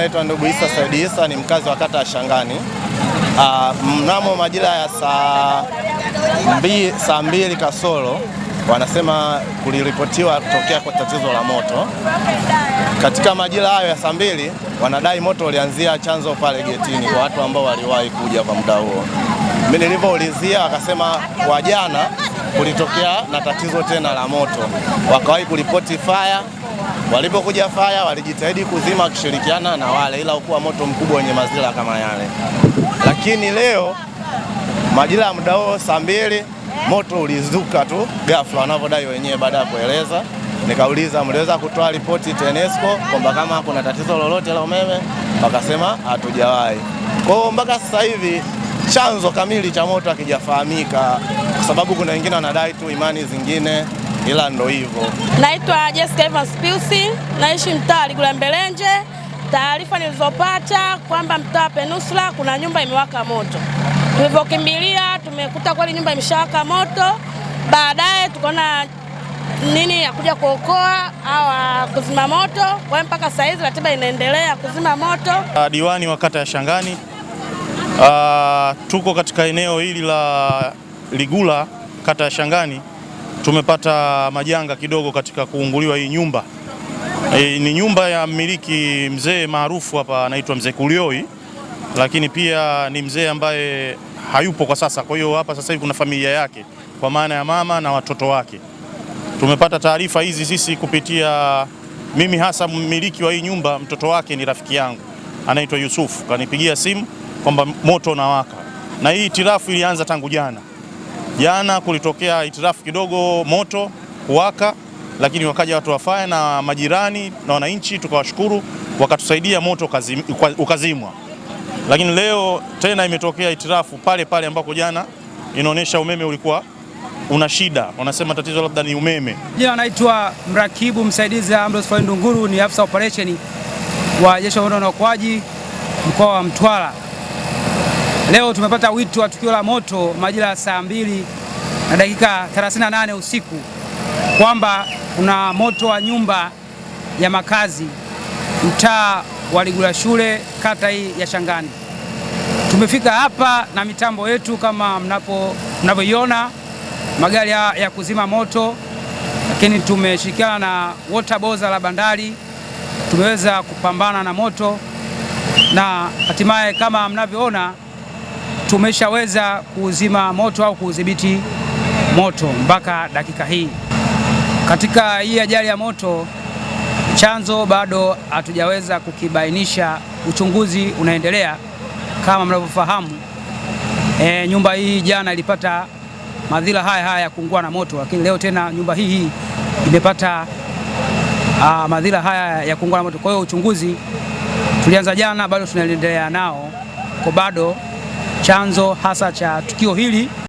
naitwa ndugu Isa Said Isa, ni mkazi wa kata ya Shangani. Mnamo majira ya saa mbili kasoro wanasema kuliripotiwa kutokea kwa tatizo la moto. Katika majira hayo ya saa mbili wanadai moto ulianzia chanzo pale getini kwa watu ambao waliwahi kuja kwa muda huo. Mimi nilivyoulizia wakasema kwa jana kulitokea na tatizo tena la moto. Wakawahi kuripoti fire. Walipokuja fire walijitahidi kuzima wakishirikiana na wale, ila ukuwa moto mkubwa wenye mazila kama yale. Lakini leo majira ya muda huo saa mbili moto ulizuka tu ghafla wanavyodai wenyewe. Baada ya kueleza nikauliza mliweza kutoa ripoti TANESCO kwamba kama kuna tatizo lolote la umeme? Wakasema hatujawahi. Kwa hiyo mpaka sasa hivi chanzo kamili cha moto hakijafahamika, kwa sababu kuna wengine wanadai tu imani zingine, ila ndo hivyo. Naitwa Jessica Evans Piusi, naishi mtaa Ligula Mbelenje. Taarifa nilizopata kwamba mtaa Peninsula kuna nyumba imewaka moto. Tulipokimbilia tumekuta kweli nyumba imeshawaka moto. Baadaye tukaona nini ya kuja kuokoa au kuzima moto. Kwa mpaka sasa hivi ratiba inaendelea kuzima moto. Diwani wa kata ya Shangani, tuko katika eneo hili la Ligula kata ya Shangani. Tumepata majanga kidogo katika kuunguliwa hii nyumba. Ni nyumba ya mmiliki mzee maarufu hapa anaitwa Mzee Kulioi, lakini pia ni mzee ambaye hayupo kwa sasa. Kwa hiyo hapa sasa hivi kuna familia yake kwa maana ya mama na watoto wake. Tumepata taarifa hizi sisi kupitia mimi hasa mmiliki wa hii nyumba, mtoto wake ni rafiki yangu anaitwa Yusufu, kanipigia simu kwamba moto unawaka. Na hii itirafu ilianza tangu jana. Jana kulitokea itirafu kidogo moto kuwaka, lakini wakaja watu wa fire na majirani na wananchi, tukawashukuru wakatusaidia moto ukazimwa. Lakini leo tena imetokea itirafu pale pale ambako jana inaonyesha umeme ulikuwa una shida. Wanasema tatizo labda ni umeme. Jina naitwa mrakibu msaidizi Ambrose Farid Ndunguru, ni afisa operation wa Jeshi la Zimamoto na Uokoaji mkoa wa Mtwara. Leo tumepata wito wa tukio la moto majira ya saa 2:38 usiku kwamba kuna moto wa nyumba ya makazi mtaa wa Ligula shule kata hii ya Shangani. Tumefika hapa na mitambo yetu kama mnavyoiona, magari ya kuzima moto, lakini tumeshirikiana na water boza la bandari, tumeweza kupambana na moto na hatimaye kama mnavyoona tumeshaweza kuuzima moto au kuudhibiti moto mpaka dakika hii. Katika hii ajali ya moto, chanzo bado hatujaweza kukibainisha, uchunguzi unaendelea. Kama mnavyofahamu, nyumba hii jana ilipata madhila haya ya kuungua na moto, lakini leo tena nyumba hii imepata madhila haya ya kuungua na moto. Kwa hiyo uchunguzi tulianza jana, bado tunaendelea nao, kwa bado chanzo hasa cha tukio hili